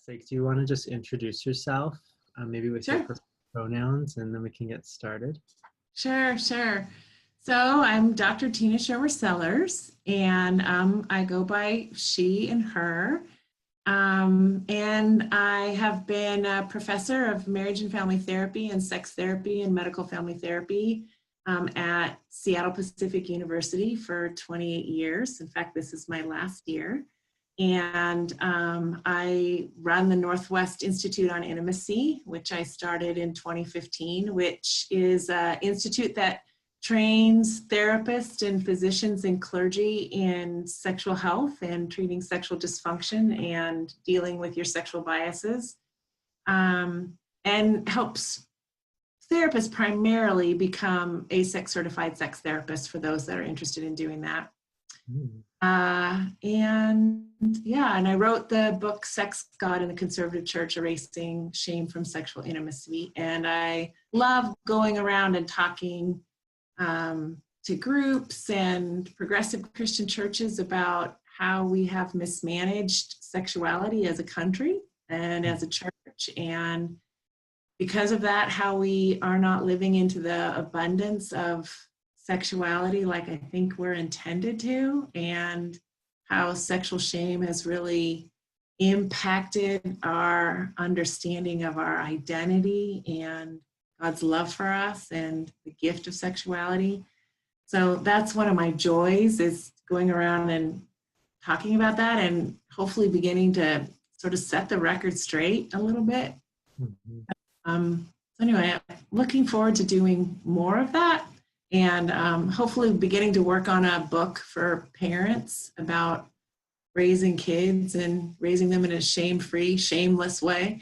Like, do you want to just introduce yourself, maybe with your Sure, personal pronouns, and then we can get started? sure. So I'm Dr. Tina Schermer Sellers, and I go by she and her. And I have been a professor of marriage and family therapy and sex therapy and medical family therapy at Seattle Pacific University for 28 years. In fact, this is my last year. And I run the Northwest Institute on Intimacy, which I started in 2015, which is an institute that trains therapists and physicians and clergy in sexual health and treating sexual dysfunction and dealing with your sexual biases, and helps therapists primarily become AASECT certified sex therapists for those that are interested in doing that. And I wrote the book Sex, God, and the Conservative Church, Erasing Shame from Sexual Intimacy. And I love going around and talking to groups and progressive Christian churches about how we have mismanaged sexuality as a country and as a church. And because of that, how we are not living into the abundance of sexuality like I think we're intended to, and how sexual shame has really impacted our understanding of our identity and God's love for us and the gift of sexuality. So that's one of my joys, is going around and talking about that and hopefully beginning to sort of set the record straight a little bit. So anyway, I'm looking forward to doing more of that, and hopefully beginning to work on a book for parents about raising kids and raising them in a shame-free, shameless way.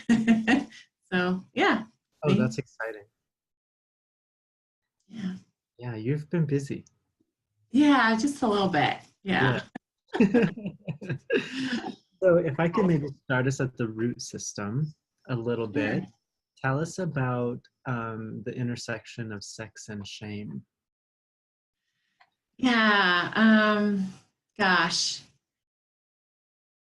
So yeah. Oh, that's exciting. Yeah. Yeah, you've been busy. Yeah, just a little bit. Yeah. So if I could maybe start us at the root system a little bit, tell us about the intersection of sex and shame. Yeah. Gosh.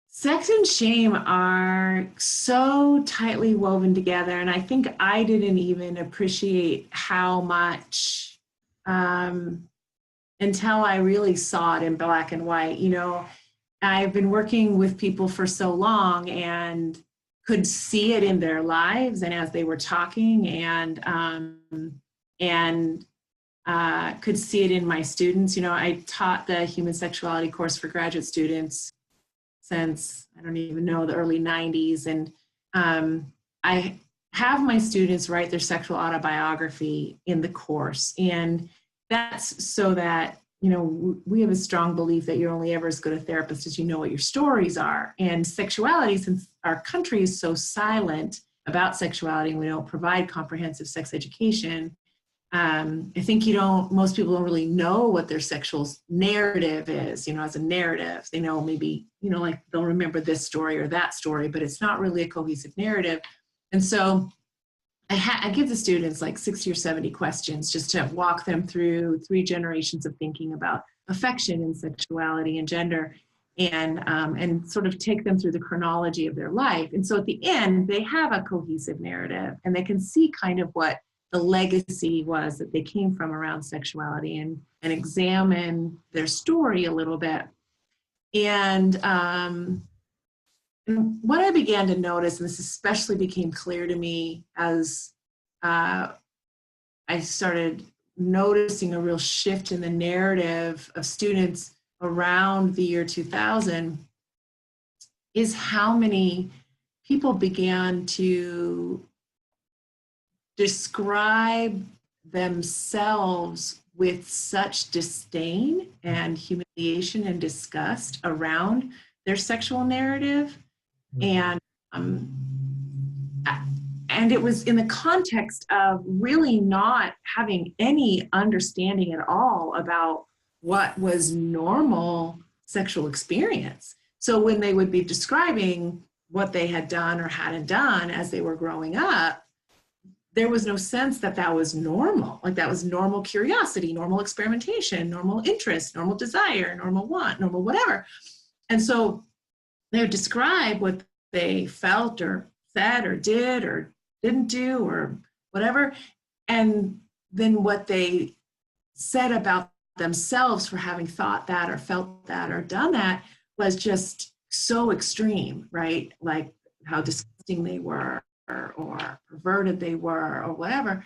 Sex and shame are so tightly woven together, and I think I didn't even appreciate how much until I really saw it in black and white. You know, I've been working with people for so long and could see it in their lives and as they were talking, and could see it in my students. You know, I taught the human sexuality course for graduate students since, I don't even know, the early 90s. And I have my students write their sexual autobiography in the course. And that's so that, you know, we have a strong belief that you're only ever as good a therapist as you know what your stories are. And sexuality, since our country is so silent about sexuality and we don't provide comprehensive sex education, I think most people don't really know what their sexual narrative is, you know, as a narrative. They know maybe, you know, like they'll remember this story or that story, but it's not really a cohesive narrative. And so I give the students like 60 or 70 questions just to walk them through 3 generations of thinking about affection and sexuality and gender, and sort of take them through the chronology of their life. And so at the end, they have a cohesive narrative and they can see kind of what the legacy was that they came from around sexuality, and examine their story a little bit. And what I began to notice, and this especially became clear to me as I started noticing a real shift in the narrative of students around the year 2000, is how many people began to describe themselves with such disdain and humiliation and disgust around their sexual narrative. And it was in the context of really not having any understanding at all about what was normal sexual experience. So when they would be describing what they had done or hadn't done as they were growing up, there was no sense that that was normal. Like that was normal curiosity, normal experimentation, normal interest, normal desire, normal want, normal whatever. And so they would describe what they felt or said or did or didn't do or whatever. And then what they said about themselves for having thought that or felt that or done that was just so extreme, right? Like how disgusting they were or perverted they were or whatever.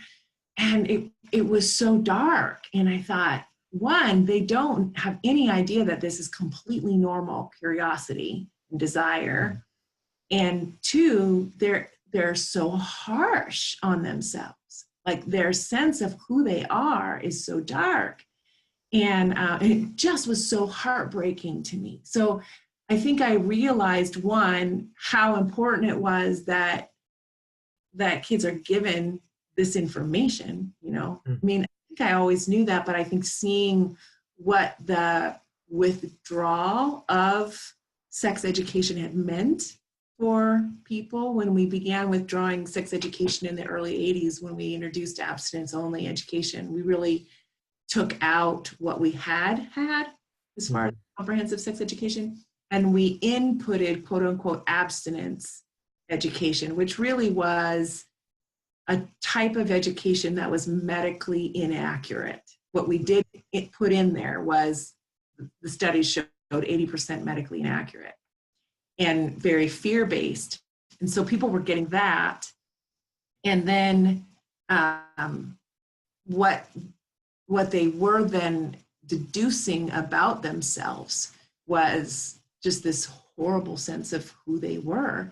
And it was so dark. And I thought, one, they don't have any idea that this is completely normal curiosity and desire. And two, they're so harsh on themselves. Like their sense of who they are is so dark. And it just was so heartbreaking to me. So I think I realized, one, how important it was that kids are given this information, you know. I mean, I think I always knew that, but I think seeing what the withdrawal of sex education had meant for people when we began withdrawing sex education in the early 80s, when we introduced abstinence-only education, we really took out what we had as far as comprehensive sex education, and we inputted quote-unquote abstinence education, which really was a type of education that was medically inaccurate. What we did put in there was, the studies showed 80% medically inaccurate and very fear-based. And so people were getting that. And then what they were then deducing about themselves was just this horrible sense of who they were.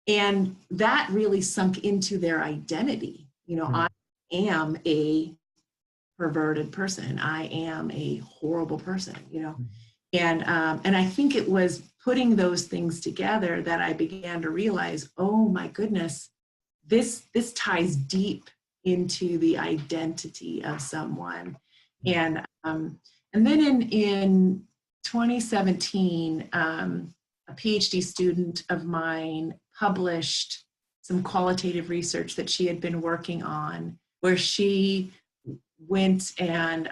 And that really sunk into their identity. You know, I am a perverted person. I am a horrible person, you know. And I think it was putting those things together that I began to realize, oh my goodness, this ties deep into the identity of someone. And then in 2017, a PhD student of mine published some qualitative research that she had been working on, where she went and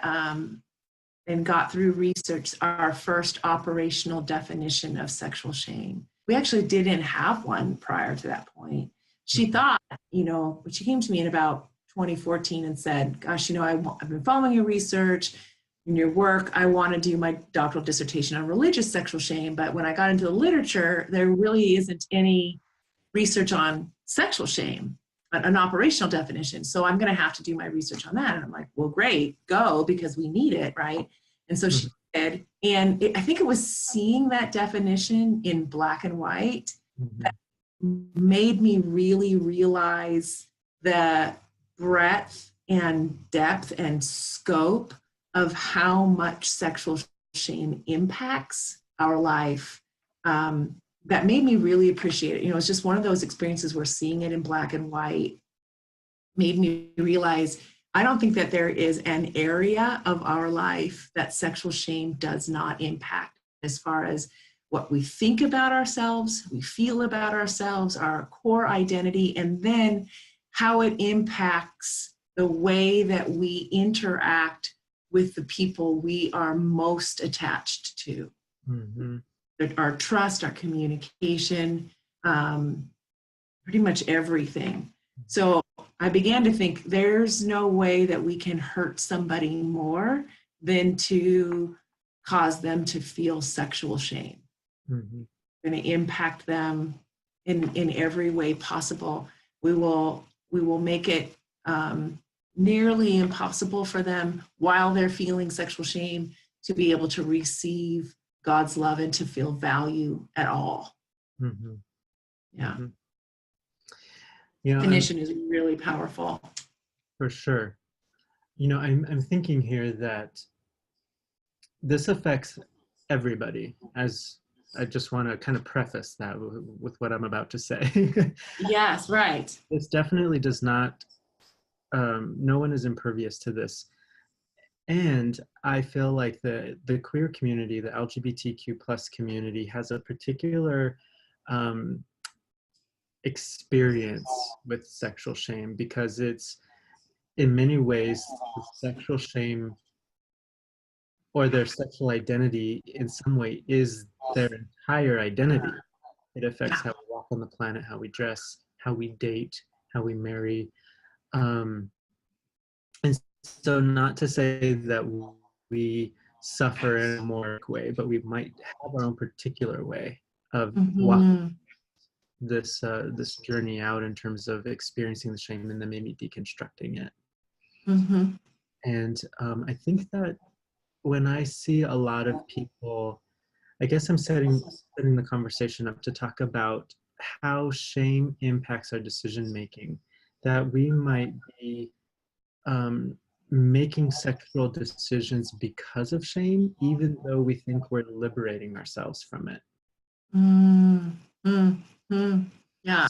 got through research our first operational definition of sexual shame. We actually didn't have one prior to that point. She thought, you know, she came to me in about 2014 and said, gosh, you know, I've been following your research and your work. I want to do my doctoral dissertation on religious sexual shame. But when I got into the literature, there really isn't any research on sexual shame, an operational definition. So I'm going to have to do my research on that. And I'm like, well, great, go, because we need it, right? And so she did. And I think it was seeing that definition in black and white that made me really realize the breadth and depth and scope of how much sexual shame impacts our life. That made me really appreciate it. You know, it's just one of those experiences where seeing it in black and white made me realize I don't think that there is an area of our life that sexual shame does not impact, as far as what we think about ourselves, we feel about ourselves, our core identity, and then how it impacts the way that we interact with the people we are most attached to. Our trust, our communication, pretty much everything. So I began to think there's no way that we can hurt somebody more than to cause them to feel sexual shame. Going to impact them in every way possible. We will make it nearly impossible for them, while they're feeling sexual shame, to be able to receive God's love and to feel value at all. Yeah. Definition is really powerful. For sure. You know, I'm thinking here that this affects everybody, as I just want to kind of preface that with what I'm about to say. Yes, right. This definitely does not, no one is impervious to this. And I feel like the queer community, the LGBTQ plus community, has a particular experience with sexual shame, because it's in many ways sexual shame, or their sexual identity in some way, is their entire identity. It affects how we walk on the planet, how we dress, how we date, how we marry. And so not to say that we suffer in a more way, but we might have our own particular way of walking this journey out in terms of experiencing the shame and then maybe deconstructing it. And I think that when I see a lot of people, I guess I'm setting the conversation up to talk about how shame impacts our decision making, that we might be making sexual decisions because of shame, even though we think we're liberating ourselves from it. Yeah.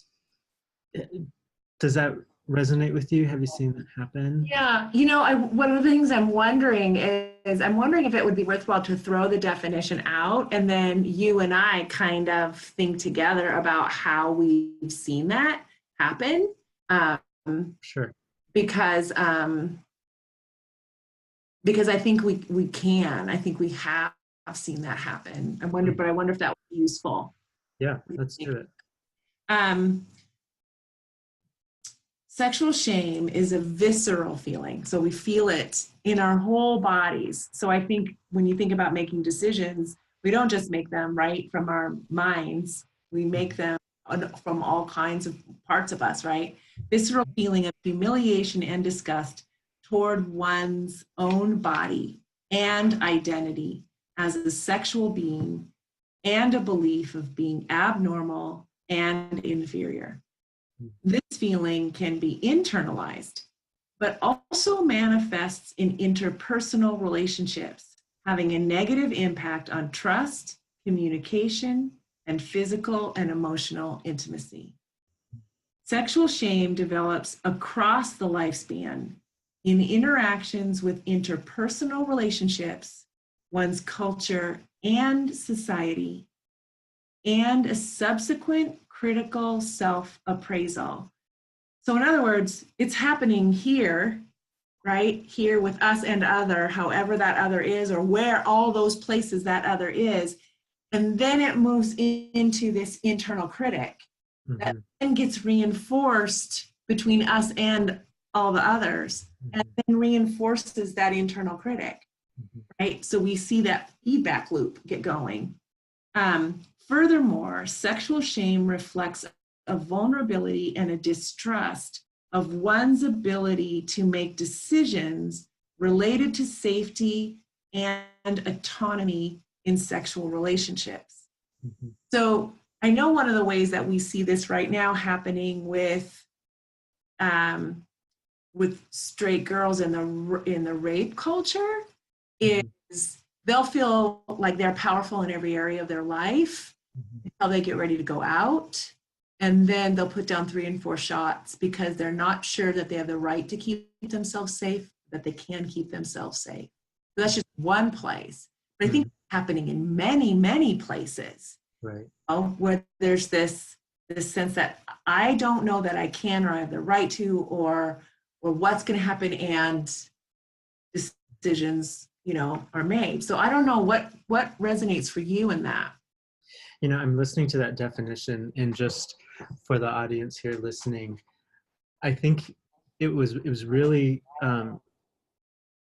Does that resonate with you? Have you seen that happen? Yeah. You know, one of the things I'm wondering is I'm wondering if it would be worthwhile to throw the definition out and then you and I kind of think together about how we've seen that happen. Sure. Because I think we can. I think we have seen that happen. I wonder if that would be useful. Yeah, let's do it. Sexual shame is a visceral feeling. So we feel it in our whole bodies. So I think when you think about making decisions, we don't just make them right from our minds. We make them from all kinds of parts of us, right? Visceral feeling of humiliation and disgust toward one's own body and identity as a sexual being and a belief of being abnormal and inferior. This feeling can be internalized, but also manifests in interpersonal relationships, having a negative impact on trust, communication, and physical and emotional intimacy. Sexual shame develops across the lifespan in interactions with interpersonal relationships, one's culture and society, and a subsequent critical self-appraisal. So in other words, it's happening here, right? Here with us and other, however that other is, or where all those places that other is. And then it moves into this internal critic that then gets reinforced between us and all the others, and then reinforces that internal critic, right? So we see that feedback loop get going. Furthermore, sexual shame reflects a vulnerability and a distrust of one's ability to make decisions related to safety and autonomy in sexual relationships. So I know one of the ways that we see this right now happening with straight girls in the rape culture is they'll feel like they're powerful in every area of their life until they get ready to go out. And then they'll put down 3 and 4 shots because they're not sure that they have the right to keep themselves safe, that they can keep themselves safe. So that's just one place. But I think it's happening in many, many places. Right. Where there's this sense that I don't know that I can or I have the right to, or what's going to happen, and decisions, are made. So I don't know what resonates for you in that. I'm listening to that definition, and just for the audience here listening, I think it was really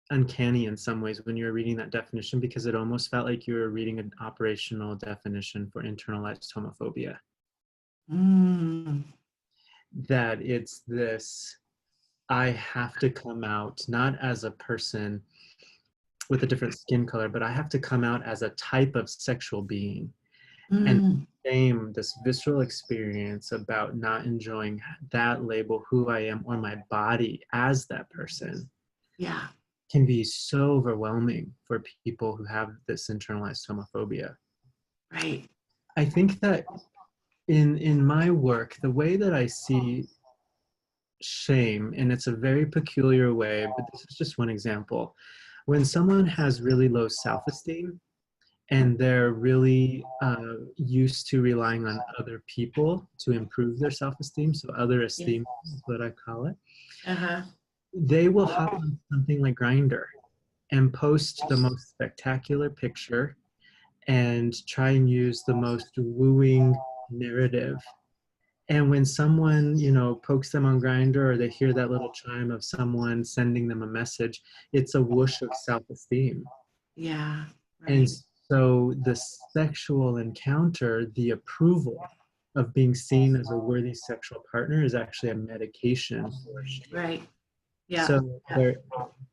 uncanny in some ways when you were reading that definition, because it almost felt like you were reading an operational definition for internalized homophobia. That it's this, I have to come out not as a person with a different skin color, but I have to come out as a type of sexual being. And shame, this visceral experience about not enjoying that label, who I am, or my body as that person, can be so overwhelming for people who have this internalized homophobia. Right. I think that in my work, the way that I see shame, and it's a very peculiar way, but this is just one example. When someone has really low self-esteem and they're really used to relying on other people to improve their self-esteem, so other esteem is what I call it, they will hop on something like Grindr and post the most spectacular picture and try and use the most wooing narrative. And when someone, you know, pokes them on Grindr, or they hear that little chime of someone sending them a message, it's a whoosh of self-esteem. Yeah, And right. so the sexual encounter, the approval of being seen as a worthy sexual partner, is actually a medication for shame. Right. Yeah. So there,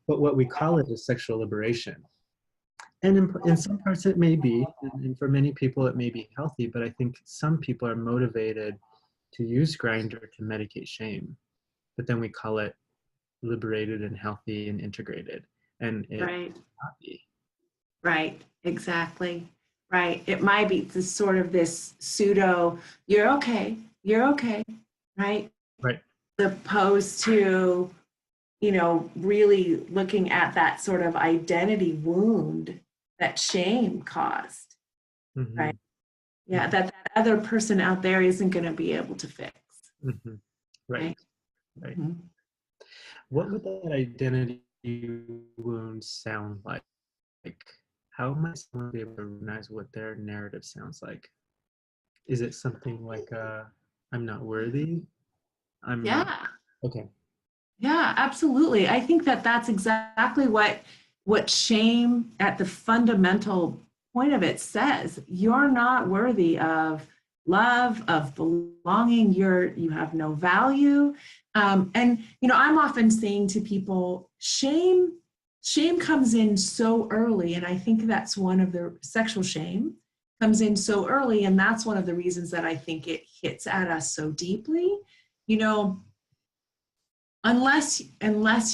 but what we call it is sexual liberation. And in some parts it may be, and for many people it may be healthy, but I think some people are motivated to use Grindr to medicate shame. But then we call it liberated and healthy and integrated. And it Right. not be. Right. Exactly. Right. It might be this sort of this pseudo, you're okay, right? Right. Opposed to, you know, really looking at that sort of identity wound that shame caused, Mm-hmm. right? Yeah, that other person out there isn't going to be able to fix. Mm-hmm. Right. Right. Right. Mm-hmm. What would that identity wound sound like? How might someone be able to recognize what their narrative sounds like? Is it something like, I'm not worthy? I'm Yeah. okay. Yeah, absolutely. I think that that's exactly what shame at the fundamental point of it says. You're not worthy of love, of belonging. You have no value. And you know, I'm often saying to people, shame comes in so early, and I think that's one of the sexual shame comes in so early, and that's one of the reasons that I think it hits at us so deeply. You know, unless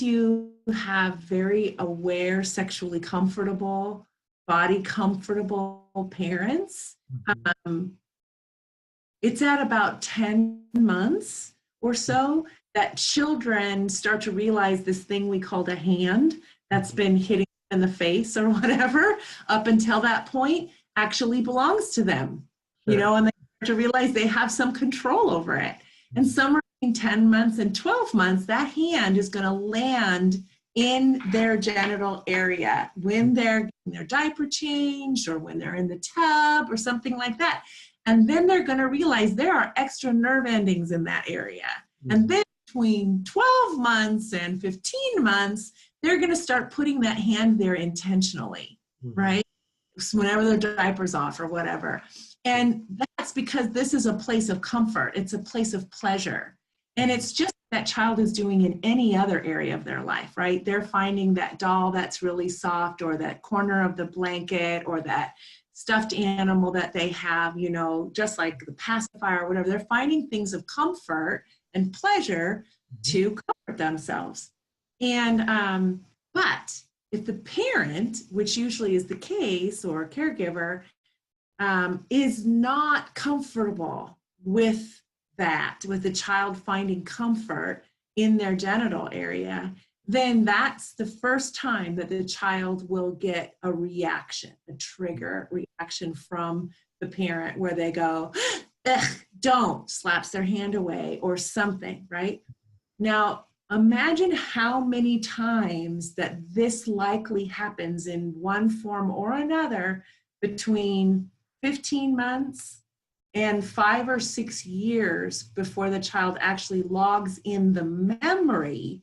you have very aware, sexually comfortable, body comfortable parents, Mm-hmm. um, it's at about 10 months or so that children start to realize this thing we called a hand that's been hitting in the face or whatever up until that point actually belongs to them, you Sure. know, and they start to realize they have some control over it. And somewhere between 10 months and 12 months, that hand is going to land in their genital area when they're getting their diaper changed or when they're in the tub or something like that. And then they're going to realize there are extra nerve endings in that area. And then between 12 months and 15 months, they're going to start putting that hand there intentionally, Mm-hmm. right? Whenever their diaper's off or whatever. And that's because this is a place of comfort. It's a place of pleasure. And it's just that child is doing in any other area of their life, right? They're finding that doll that's really soft, or that corner of the blanket, or that stuffed animal that they have, you know, just like the pacifier or whatever. They're finding things of comfort and pleasure to comfort themselves. And but if the parent, which usually is the case, or caregiver, is not comfortable with that, with the child finding comfort in their genital area, then that's the first time that the child will get a reaction, a trigger reaction from the parent where they go, ugh, don't, slaps their hand away or something, right? Now, imagine how many times that this likely happens in one form or another between 15 months and 5 or 6 years before the child actually logs in the memory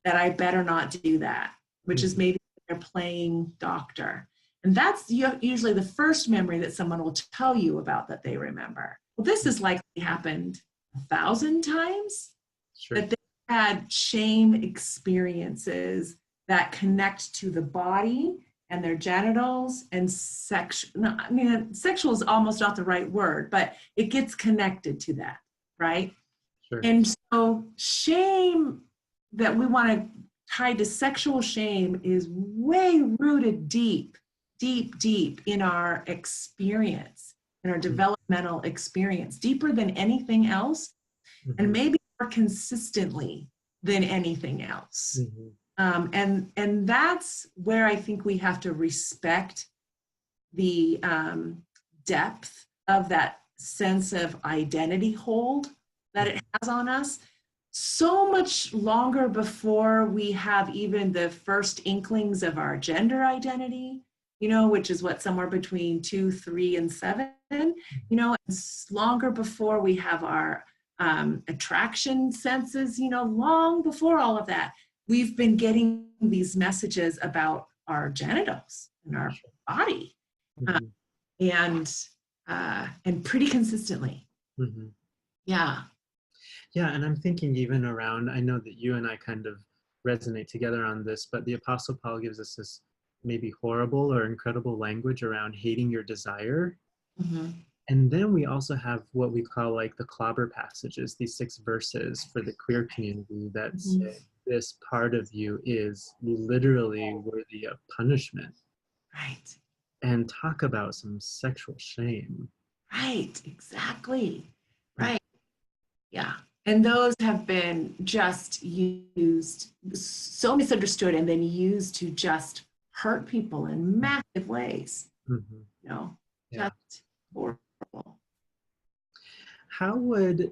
that I better not do that, which is maybe they're playing doctor. And that's usually the first memory that someone will tell you about that they remember. Well, this has likely happened 1,000 times. Sure. That they had shame experiences that connect to the body and their genitals and no, I mean, sexual is almost not the right word, but it gets connected to that, right? Sure. And so shame that we want to tie to sexual shame is way rooted deep, deep, deep in our experience, in our developmental experience, deeper than anything else, and maybe more consistently than anything else. And that's where I think we have to respect the depth of that sense of identity hold that it has on us. So much longer before we have even the first inklings of our gender identity, you know, which is what, somewhere between 2, 3, and 7. you know, it's longer before we have our attraction senses, you know, long before all of that, we've been getting these messages about our genitals and our body, Mm-hmm. and pretty consistently. Mm-hmm. Yeah. Yeah, and I'm thinking even around, I know that you and I kind of resonate together on this, but the Apostle Paul gives us this maybe horrible or incredible language around hating your desire. Mm-hmm. And then we also have what we call like the clobber passages, these 6 verses for the queer community that say this part of you is literally worthy of punishment. Right. And talk about some sexual shame. Right. Exactly. Right. Yeah. And those have been just used, so misunderstood, and then used to just hurt people in massive ways. Mm-hmm. You know, Yeah. just horrible. How would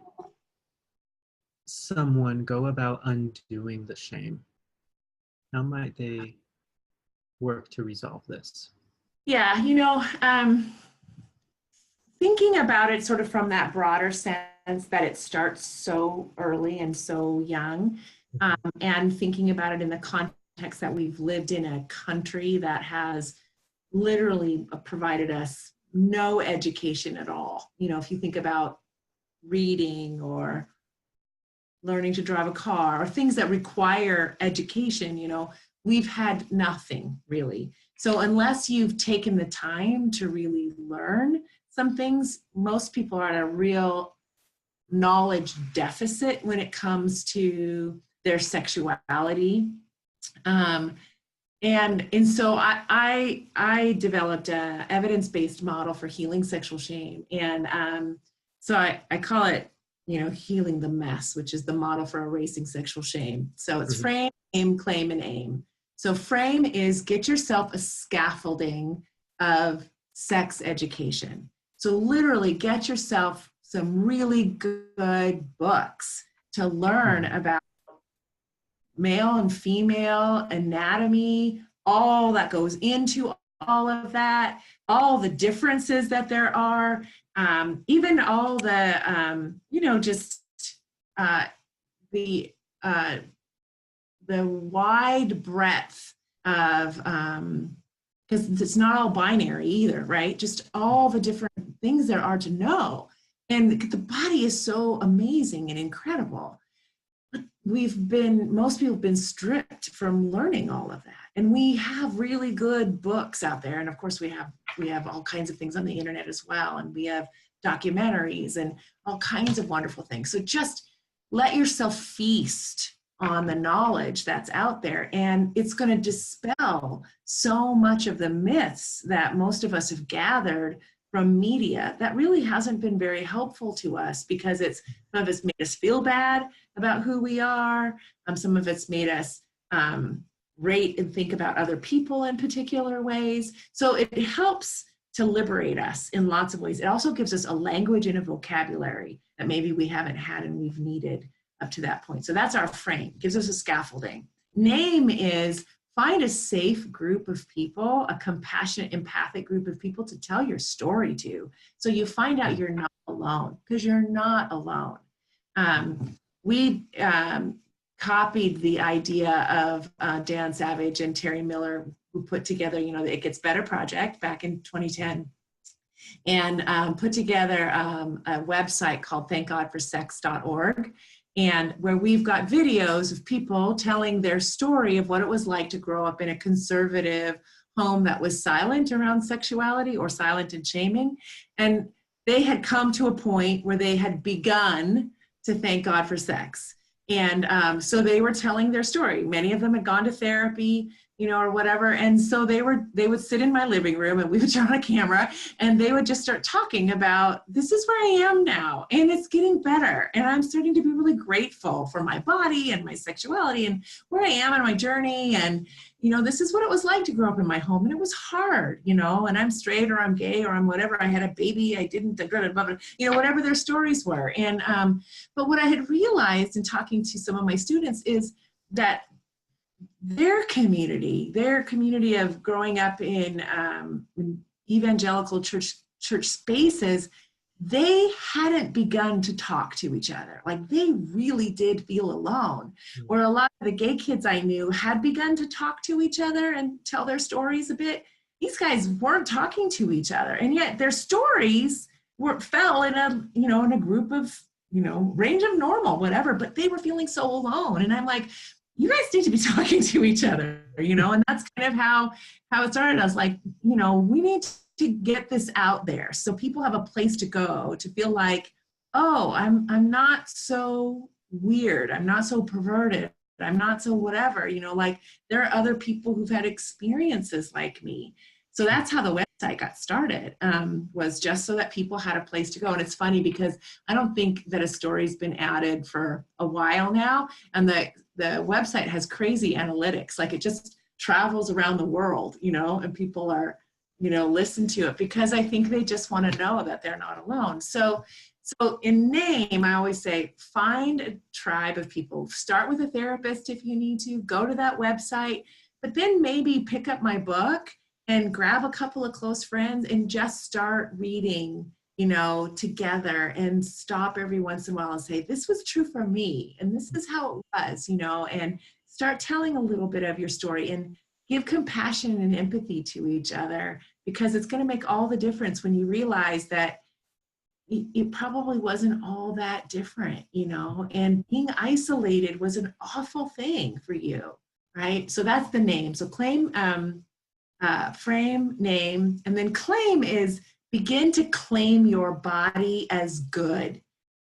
someone go about undoing the shame? How might they work to resolve this? Yeah, you know, thinking about it sort of from that broader sense that it starts so early and so young, and thinking about it in the context that we've lived in a country that has literally provided us no education at all. You know, if you think about reading or learning to drive a car or things that require education, you know, we've had nothing really. So unless you've taken the time to really learn some things, most people are at a real knowledge deficit when it comes to their sexuality. And so I developed a evidence-based model for healing sexual shame. And so I call it, you know, healing the mess, which is the model for erasing sexual shame. So it's frame, aim, claim, and aim. So frame is get yourself a scaffolding of sex education. So literally get yourself some really good books to learn about male and female anatomy, all that goes into all of that, all the differences that there are, even all the, you know, just the wide breadth of, because it's not all binary either, right? Just all the different things there are to know. And the body is so amazing and incredible. But most people have been stripped from learning all of that. And we have really good books out there. And of course we have all kinds of things on the internet as well. And we have documentaries and all kinds of wonderful things. So just let yourself feast on the knowledge that's out there. And it's going to dispel so much of the myths that most of us have gathered from media that really hasn't been very helpful to us, because some of it's made us feel bad about who we are. Some of it's made us rate and think about other people in particular ways. So it helps to liberate us in lots of ways. It also gives us a language and a vocabulary that maybe we haven't had and we've needed up to that point. So that's our frame. It gives us a scaffolding. Name is find a safe group of people, a compassionate, empathic group of people to tell your story to. So you find out you're not alone, because you're not alone. We copied the idea of Dan Savage and Terry Miller, who put together, you know, the It Gets Better project back in 2010, and put together a website called thankgodforsex.org. And where we've got videos of people telling their story of what it was like to grow up in a conservative home that was silent around sexuality or silent in shaming. And they had come to a point where they had begun to thank God for sex. And so they were telling their story. Many of them had gone to therapy, you know, or whatever. And so they would sit in my living room and we would turn on a camera and they would just start talking about, this is where I am now and it's getting better. And I'm starting to be really grateful for my body and my sexuality and where I am in my journey. And, you know, this is what it was like to grow up in my home. And it was hard, you know, and I'm straight or I'm gay or I'm whatever. I had a baby, I didn't, you know, whatever their stories were. And, but what I had realized in talking to some of my students is that their community of growing up in evangelical church church spaces, they hadn't begun to talk to each other. Like they really did feel alone. Where a lot of the gay kids I knew had begun to talk to each other and tell their stories a bit. These guys weren't talking to each other. And yet their stories fell in a group of, range of normal, whatever, but they were feeling so alone. And I'm like, you guys need to be talking to each other, and that's kind of how it started. I was like, we need to get this out there so people have a place to go to feel like, oh, I'm not so weird. I'm not so perverted. I'm not so whatever, like there are other people who've had experiences like me. So that's how the website got started, was just so that people had a place to go. And it's funny because I don't think that a story's been added for a while now. And the website has crazy analytics. Like it just travels around the world, and people are, listen to it because I think they just want to know that they're not alone. So in name, I always say, find a tribe of people. Start with a therapist if you need to. Go to that website, but then maybe pick up my book and grab a couple of close friends and just start reading, together, and stop every once in a while and say, this was true for me, and this is how it was, and start telling a little bit of your story and give compassion and empathy to each other, because it's going to make all the difference when you realize that it probably wasn't all that different, and being isolated was an awful thing for you, right? So that's the name. So claim, frame, name, and then claim is begin to claim your body as good.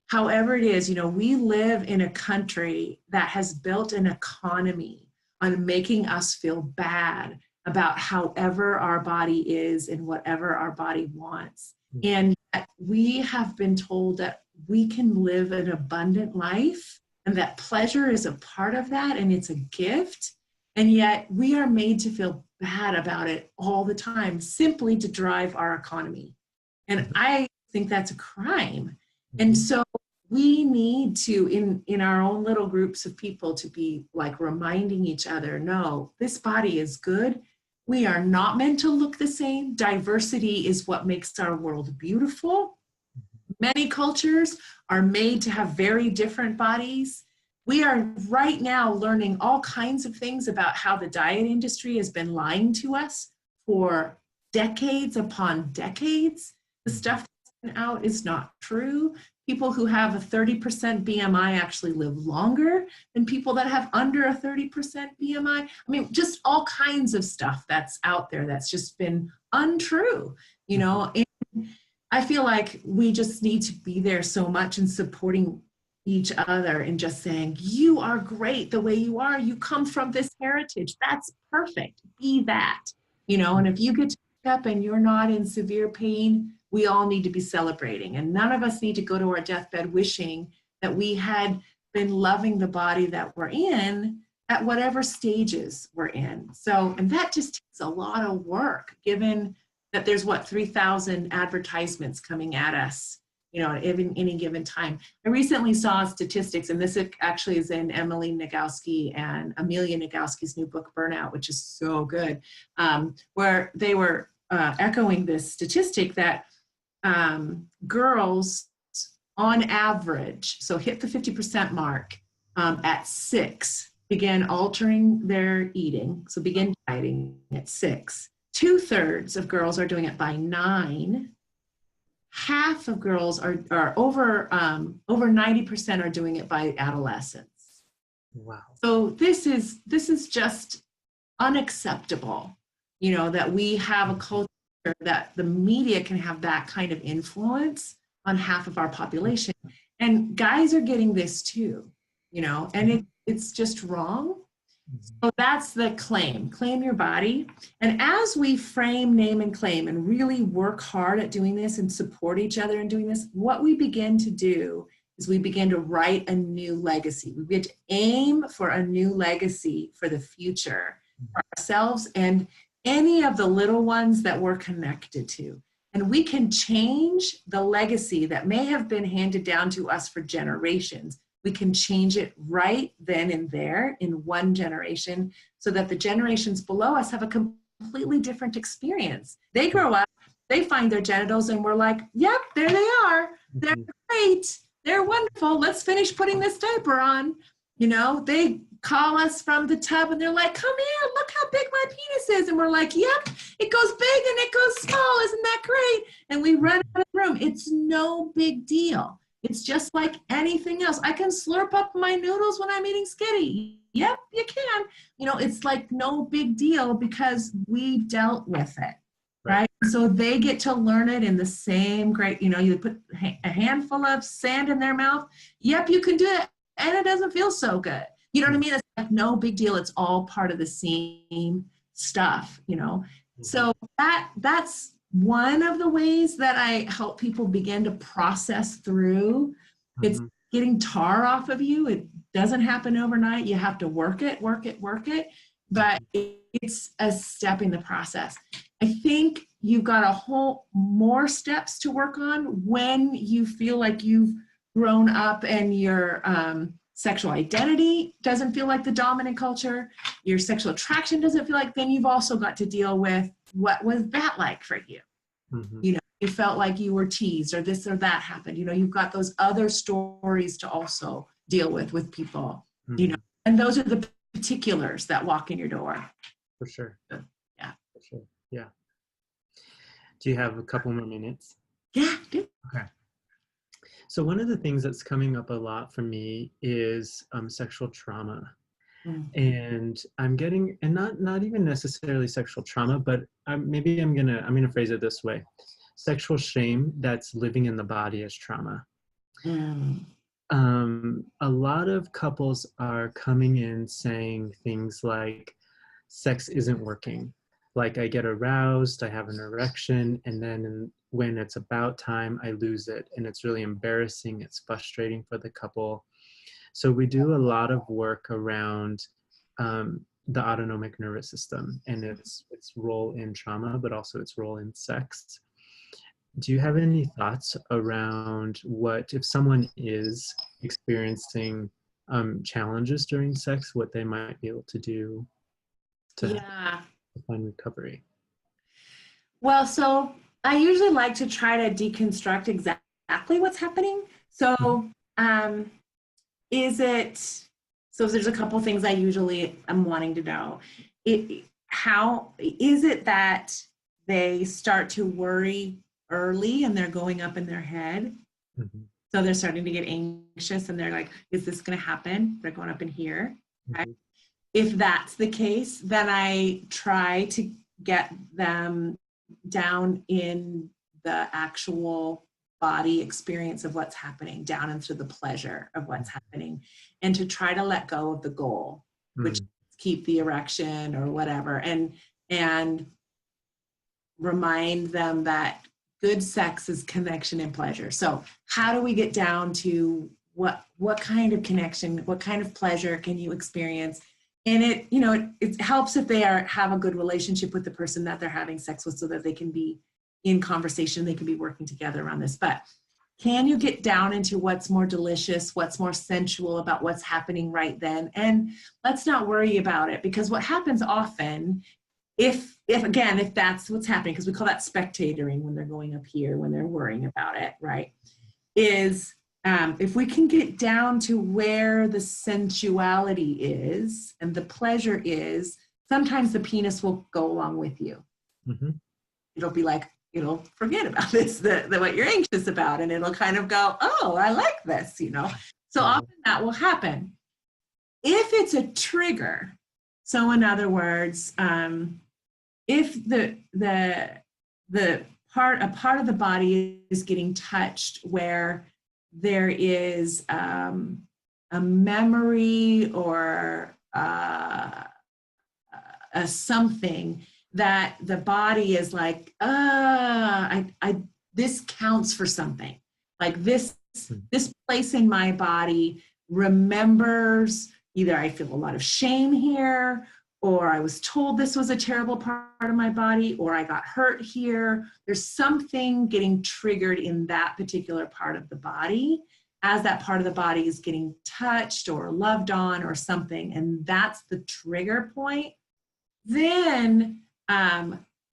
However it is, we live in a country that has built an economy on making us feel bad about however our body is and whatever our body wants. And we have been told that we can live an abundant life and that pleasure is a part of that and it's a gift. And yet we are made to feel bad about it all the time simply to drive our economy. And I think that's a crime. And so we need to, in our own little groups of people, to be like reminding each other, no, this body is good. We are not meant to look the same. Diversity is what makes our world beautiful. Many cultures are made to have very different bodies. We are right now learning all kinds of things about how the diet industry has been lying to us for decades upon decades. The stuff that's been out is not true. People who have a 30% BMI actually live longer than people that have under a 30% BMI. I mean, just all kinds of stuff that's out there that's just been untrue, And I feel like we just need to be there so much in supporting each other and just saying, you are great the way you are. You come from this heritage. That's perfect. Be that, and if you get to pick up and you're not in severe pain, we all need to be celebrating. And none of us need to go to our deathbed wishing that we had been loving the body that we're in at whatever stages we're in. So, and that just takes a lot of work, given that there's 3,000 advertisements coming at us, at any given time. I recently saw statistics, and this actually is in Emily Nagoski and Amelia Nagowski's new book, Burnout, which is so good, where they were echoing this statistic that girls on average, so hit the 50% mark at 6, began altering their eating, so begin dieting at 6. 2/3 of girls are doing it by 9. Half of girls are over 90% are doing it by adolescence. Wow. So this is just unacceptable, that we have a culture that the media can have that kind of influence on half of our population. And guys are getting this too, and it's just wrong. So that's the claim your body. And as we frame, name, and claim and really work hard at doing this and support each other in doing this, what we begin to do is we begin to write a new legacy. We begin to aim for a new legacy for the future, for ourselves and any of the little ones that we're connected to. And we can change the legacy that may have been handed down to us for generations. We can change it right then and there in one generation so that the generations below us have a completely different experience. They grow up, they find their genitals and we're like, yep, there they are. They're great. They're wonderful. Let's finish putting this diaper on. You know, they call us from the tub and they're like, come here, look how big my penis is. And we're like, yep, it goes big and it goes small. Isn't that great? And we run out of the room. It's no big deal. It's just like anything else. I can slurp up my noodles when I'm eating skitty. Yep, you can. You know, it's like no big deal because we dealt with it, right? So they get to learn it in the same great, you know, you put a handful of sand in their mouth. Yep, you can do it. And it doesn't feel so good. You know what I mean? It's like no big deal. It's all part of the same stuff, you know? So that's one of the ways that I help people begin to process through. It's getting tar off of you. It doesn't happen overnight. You have to work it. But it's a step in the process. I think you've got a whole more steps to work on when you feel like you've grown up and your sexual identity doesn't feel like the dominant culture, your sexual attraction doesn't feel like, then you've also got to deal with what was that like for you. You know, you felt like you were teased or this or that happened. You know, you've got those other stories to also deal with people, you know, and those are the particulars that walk in your door. For sure. Yeah. For sure. Yeah. Do you have a couple more minutes? Yeah, do. Okay. So one of the things that's coming up a lot for me is sexual trauma. And I'm getting, and not even necessarily sexual trauma, but I'm gonna phrase it this way: sexual shame that's living in the body as trauma. A lot of couples are coming in saying things like, sex isn't working. Like, I get aroused, I have an erection, and then when it's about time, I lose it. And it's really embarrassing, it's frustrating for the couple. So we do a lot of work around the autonomic nervous system and its role in trauma, but also its role in sex. Do you have any thoughts around what, if someone is experiencing challenges during sex, what they might be able to do to find recovery? Well, so I usually like to try to deconstruct exactly what's happening. So there's a couple things I usually am wanting to know. How is it that they start to worry early and they're going up in their head? So they're starting to get anxious and they're like, is this going to happen? They're going up in here. Right? If that's the case, then I try to get them down in the actual body experience of what's happening, down into the pleasure of what's happening, and to try to let go of the goal, which is keep the erection or whatever, and remind them that good sex is connection and pleasure. So how do we get down to what kind of connection, what kind of pleasure can you experience? And it helps if they have a good relationship with the person that they're having sex with, so that they can be in conversation, they can be working together on this. But can you get down into what's more delicious, what's more sensual about what's happening right then? And let's not worry about it, because what happens often, if that's what's happening, because we call that spectatoring when they're going up here, when they're worrying about it, right, is if we can get down to where the sensuality is and the pleasure is, sometimes the penis will go along with you. It'll be like, it'll forget about this, what you're anxious about, and it'll kind of go, oh, I like this, you know. So often that will happen. If it's a trigger, so in other words, if a part of the body is getting touched where there is a memory or a something that the body is like, this counts for something. Like this place in my body remembers, either I feel a lot of shame here, or I was told this was a terrible part of my body, or I got hurt here. There's something getting triggered in that particular part of the body as that part of the body is getting touched or loved on or something, and that's the trigger point. Then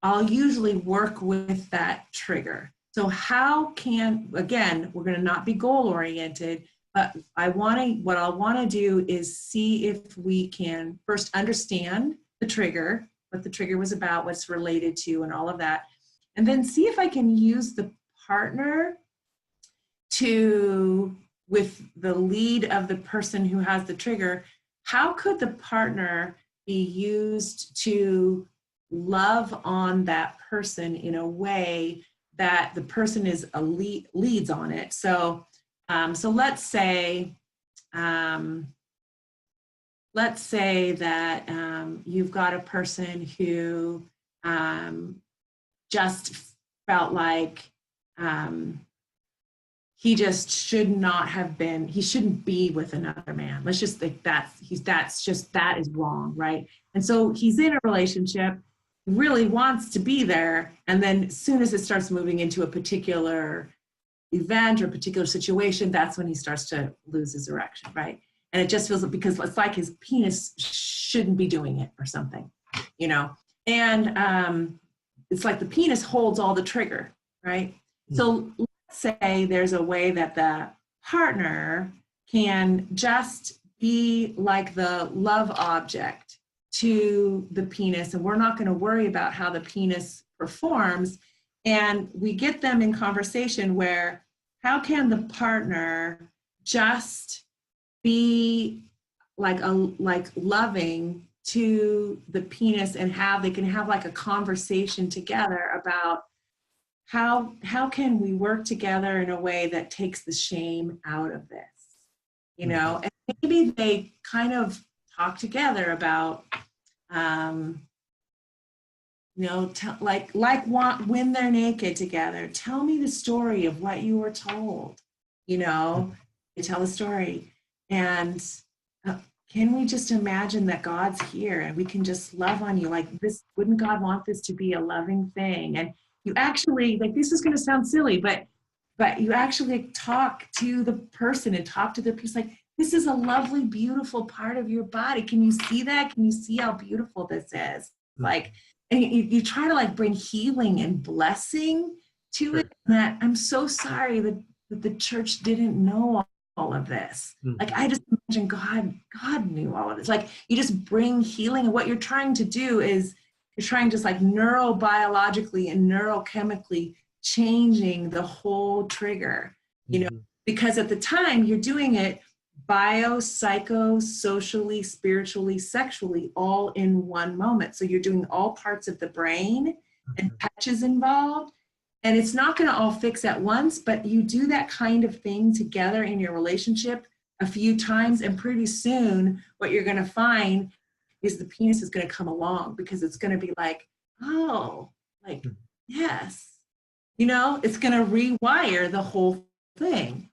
I'll usually work with that trigger. So how can, again, we're going to not be goal oriented, but what I'll want to do is see if we can first understand the trigger, what the trigger was about, what's related to, and all of that. And then see if I can use the partner to, with the lead of the person who has the trigger, how could the partner be used to love on that person in a way that the person is leads on it. So let's say that you've got a person who just felt like he just should not have been, he shouldn't be with another man. Let's just think that is wrong, right? And so he's in a relationship, really wants to be there, and then as soon as it starts moving into a particular event or a particular situation, that's when he starts to lose his erection, right? And it just feels like, because it's like his penis shouldn't be doing it or something, you know? And it's like the penis holds all the trigger, right? So let's say there's a way that the partner can just be like the love object to the penis, and we're not going to worry about how the penis performs. And we get them in conversation where, how can the partner just be like loving to the penis, and they can have like a conversation together about how can we work together in a way that takes the shame out of this, you know? And maybe they kind of talk together about, you know, when they're naked together, tell me the story of what you were told, you know, they tell a story. And can we just imagine that God's here and we can just love on you like this? Wouldn't God want this to be a loving thing? And you actually, like, this is going to sound silly, but you actually talk to the person and talk to the piece like, this is a lovely, beautiful part of your body. Can you see that? Can you see how beautiful this is? Like, and you try to like bring healing and blessing to it. That I'm so sorry that the church didn't know all of this. Like, I just imagine God knew all of this. Like, you just bring healing, and what you're trying to do is you're trying just like neurobiologically and neurochemically changing the whole trigger, you know, because at the time you're doing it bio, psycho, socially, spiritually, sexually, all in one moment. So you're doing all parts of the brain, and touch is involved. And it's not going to all fix at once, but you do that kind of thing together in your relationship a few times, and pretty soon what you're going to find is the penis is going to come along, because it's going to be like, oh, like, yes, you know, it's going to rewire the whole thing.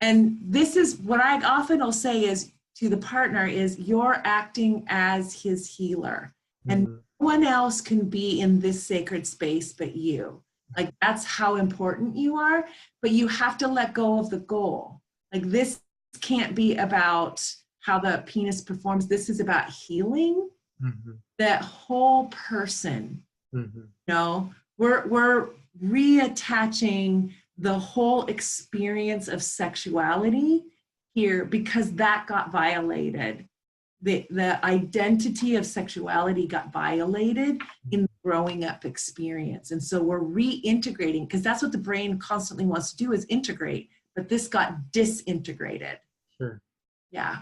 And this is what I often will say is to the partner is, you're acting as his healer, and no one else can be in this sacred space but you. Like, that's how important you are, but you have to let go of the goal. Like, this can't be about how the penis performs. This is about healing that whole person. You know, we're reattaching the whole experience of sexuality here, because that got violated. The identity of sexuality got violated in the growing up experience. And so we're reintegrating, because that's what the brain constantly wants to do, is integrate, but this got disintegrated. Sure. Yeah.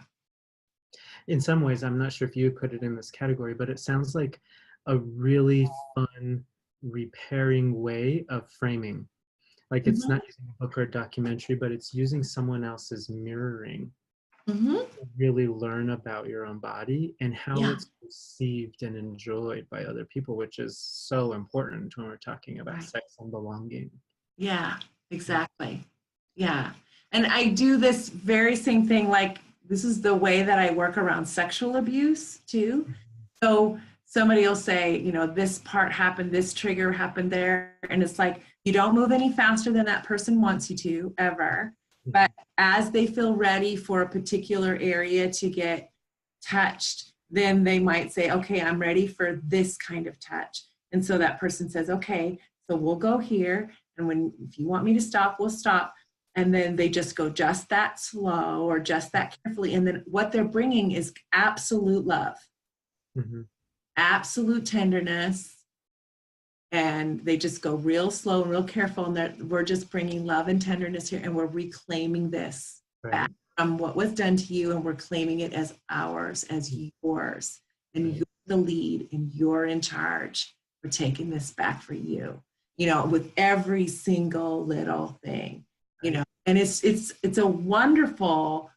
In some ways, I'm not sure if you put it in this category, but it sounds like a really fun, repairing way of framing. Like, it's not using a book or a documentary, but it's using someone else's mirroring to really learn about your own body and how it's perceived and enjoyed by other people, which is so important when we're talking about sex and belonging. Yeah, exactly. Yeah. And I do this very same thing, like, this is the way that I work around sexual abuse too. So somebody will say, you know, this part happened, this trigger happened there. And it's like, you don't move any faster than that person wants you to, ever. But as they feel ready for a particular area to get touched, then they might say, okay, I'm ready for this kind of touch. And so that person says, okay, so we'll go here. And if you want me to stop, we'll stop. And then they just go just that slow or just that carefully. And then what they're bringing is absolute love, absolute tenderness. And they just go real slow and real careful. And we're just bringing love and tenderness here. And we're reclaiming this back from what was done to you. And we're claiming it as ours, as yours. And you're the lead and you're in charge. We're taking this back for you, with every single little thing, and it's a wonderful,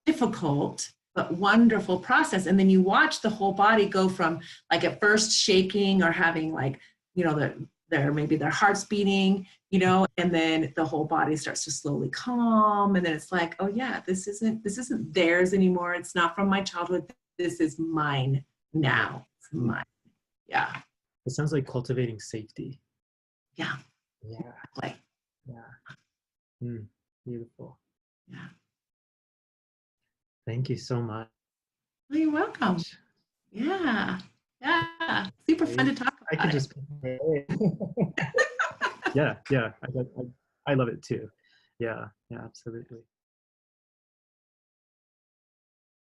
difficult, but wonderful process. And then you watch the whole body go from like at first shaking or having like, maybe their heart's beating, and then the whole body starts to slowly calm. And then it's like, oh yeah, this isn't theirs anymore. It's not from my childhood. This is mine now. It's mine. Yeah. It sounds like cultivating safety. Yeah. Yeah. Exactly. Yeah. Beautiful. Yeah. Thank you so much. Well, you're welcome. Yeah. Yeah. Super fun to talk about. I could just. Yeah. I love it too. Yeah. Absolutely.